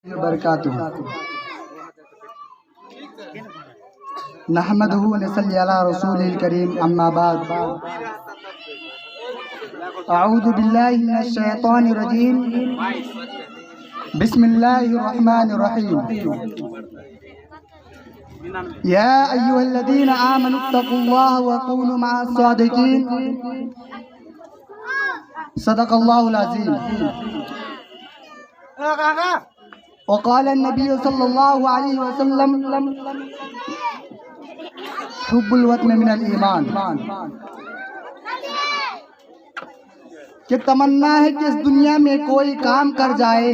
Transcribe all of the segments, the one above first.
बरकातुहू नहमदुहू व नसल्ली अला रसूलिल करीम अम्मा बाद अऊज़ु बिल्लाहि मिनश शैतानिर रजीम बिस्मिल्लाहिर रहमानिर रहीम या अय्युहल्लज़ीना आमनुत्तक़ुल्लाह व कूनू मअस सादिक़ीन सदक़ल्लाहुल अज़ीम। वक़ाल नबी सल्लल्लाहु अलैहि वसल्लम हुब्बुल वतन मिनल ईमान, कि तमन्ना है कि इस दुनिया में कोई काम कर जाए,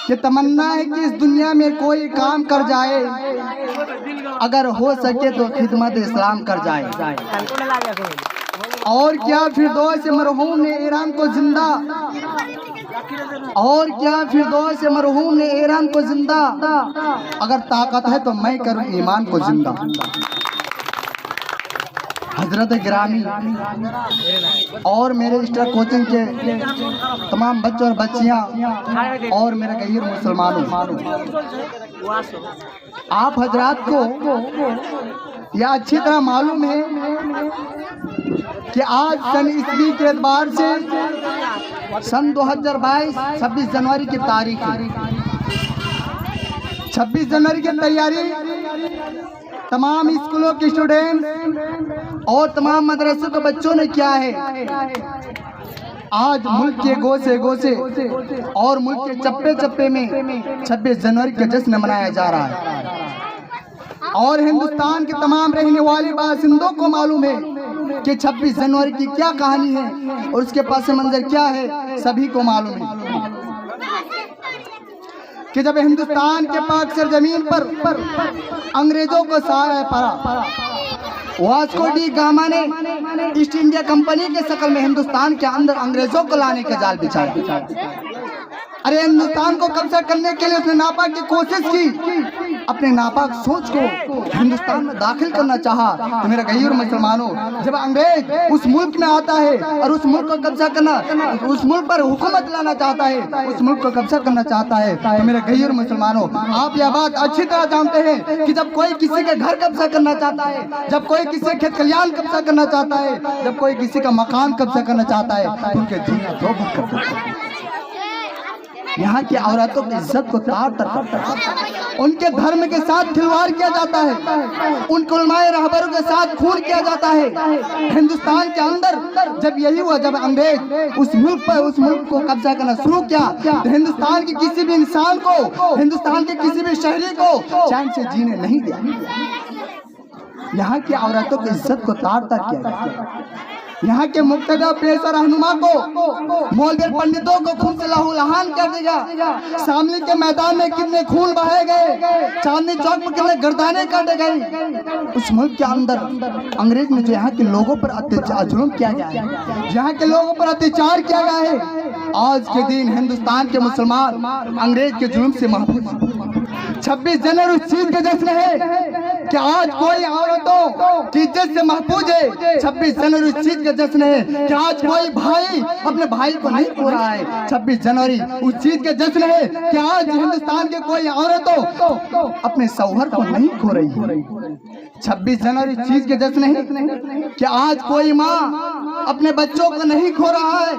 कि तमन्ना है कि इस दुनिया में कोई काम कर जाए, अगर हो सके तो खिदमत इस्लाम कर जाए। और क्या फिरदौस मरहूम ने ईरान को जिंदा, और क्या फिरदौस मरहूम ने ईरान को जिंदा, अगर ताकत है तो मैं करूं ईमान को जिंदा। हजरत गिरामी और मेरे स्टार कोचिंग के तमाम बच्चों और बच्चियां और मेरे गैर मुसलमानों, आप हजरात को यह अच्छी तरह मालूम है कि आज सन ईस्वी के एतबार से सन 2022 26 जनवरी की तारीख है। 26 जनवरी की तैयारी तमाम स्कूलों के स्टूडेंट और तमाम मदरसों के बच्चों ने किया है। आज मुल्क के गोसे गोसे और मुल्क के चप्पे चप्पे में 26 जनवरी का जश्न मनाया जा रहा है। और हिंदुस्तान के तमाम रहने वाले बासिंदों को मालूम है कि 26 जनवरी की क्या कहानी है और उसके पस मंजर क्या है, सभी को मालूम है कि जब हिंदुस्तान के पाक सरजमीन पर अंग्रेजों को सहारा पड़ा, वास्को डी गामा ने ईस्ट इंडिया कंपनी के शक्ल में हिंदुस्तान के अंदर अंग्रेजों को लाने का जाल बिछाया। अरे हिंदुस्तान को कब्जा करने के लिए उसने नापाक की कोशिश की, अपने नापाक सोच को हिंदुस्तान में दाखिल करना चाहा। तो मेरे गैर मुसलमानों, जब अंग्रेज उस मुल्क में आता है और उस मुल्क को कब्जा करना, उस मुल्क पर हुकूमत लाना चाहता है, उस मुल्क को कब्जा करना चाहता है, तो मेरे गैर मुसलमानों, आप यह बात अच्छी तरह जानते हैं कि जब कोई किसी के घर कब्जा करना चाहता है, जब कोई किसी के खेत खलियान कब्जा करना चाहता है, जब कोई किसी का मकान कब्जा करना चाहता है, तो उनके जीना दो बुत कर, यहाँ की औरतों की इज्जत को तार तर करता है, उनके धर्म के साथ खिलवाड़ किया जाता है, उनके उलमाए रहबरों के साथ खून किया जाता है। हिंदुस्तान के अंदर जब यही हुआ, जब अंग्रेज उस मुल्क को कब्जा करना शुरू किया, तो हिंदुस्तान के किसी भी इंसान को, हिंदुस्तान के किसी भी शहरी को चैन से जीने नहीं दिया। यहाँ की औरतों की इज्जत को तार तर किया गया। यहाँ के मुक्तदा पेशा रहनुमा को, मौलवी पंडितों को खून से लहूलुहान कर दिया। शामली के मैदान में कितने खून बहाए गए, चांदनी चौक पर कितने गर्दाने काटे गए। उस मुल्क के अंदर अंग्रेज में जो यहाँ के लोगों पर अत्याचार जुल्म किया गया है, यहाँ के लोगों पर अत्याचार किया गया है, आज के दिन हिंदुस्तान के मुसलमान अंग्रेज के जुल्म से महफूज। 26 जनवरी उस चीज का जश्न है कि आज कोई औरतों की इज्जत से महफूज है। 26 जनवरी उस चीज का जश्न है कि आज कोई भाई अपने भाई को नहीं खो रहा है। 26 जनवरी उस चीज का जश्न है कि आज हिंदुस्तान के कोई औरतों अपने शौहर को नहीं खो रही है। 26 जनवरी इस चीज के जश्न है कि आज कोई माँ अपने बच्चों को नहीं खो रहा है।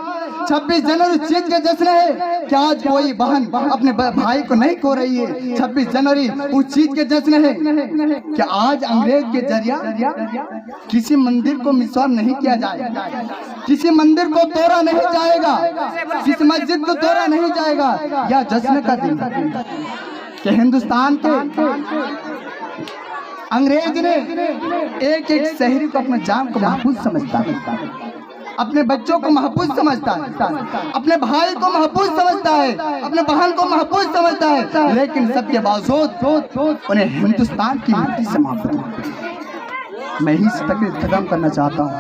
26 जनवरी इस चीज का जश्न है कि आज कोई बहन अपने भाई को नहीं खो रही है। 26 जनवरी उस चीज के जश्न है कि आज अंग्रेज के जरिया किसी मंदिर को मिसवार नहीं किया जाएगा, किसी मंदिर को तोड़ा नहीं जाएगा, किसी मस्जिद को तोड़ा नहीं जाएगा। यह जश्न का दिन है कि हिंदुस्तान के अंग्रेज ने एक एक शहरी को अपने जान को महफूज समझता है, अपने बच्चों को महफूज समझता है, अपने भाई को महफूज समझता है, अपने बहन को महफूज समझता है, लेकिन सबके बावजूद उन्हें हिंदुस्तान की मिट्टी से महफूज। मैं ही तकलीफ खत्म करना चाहता हूँ।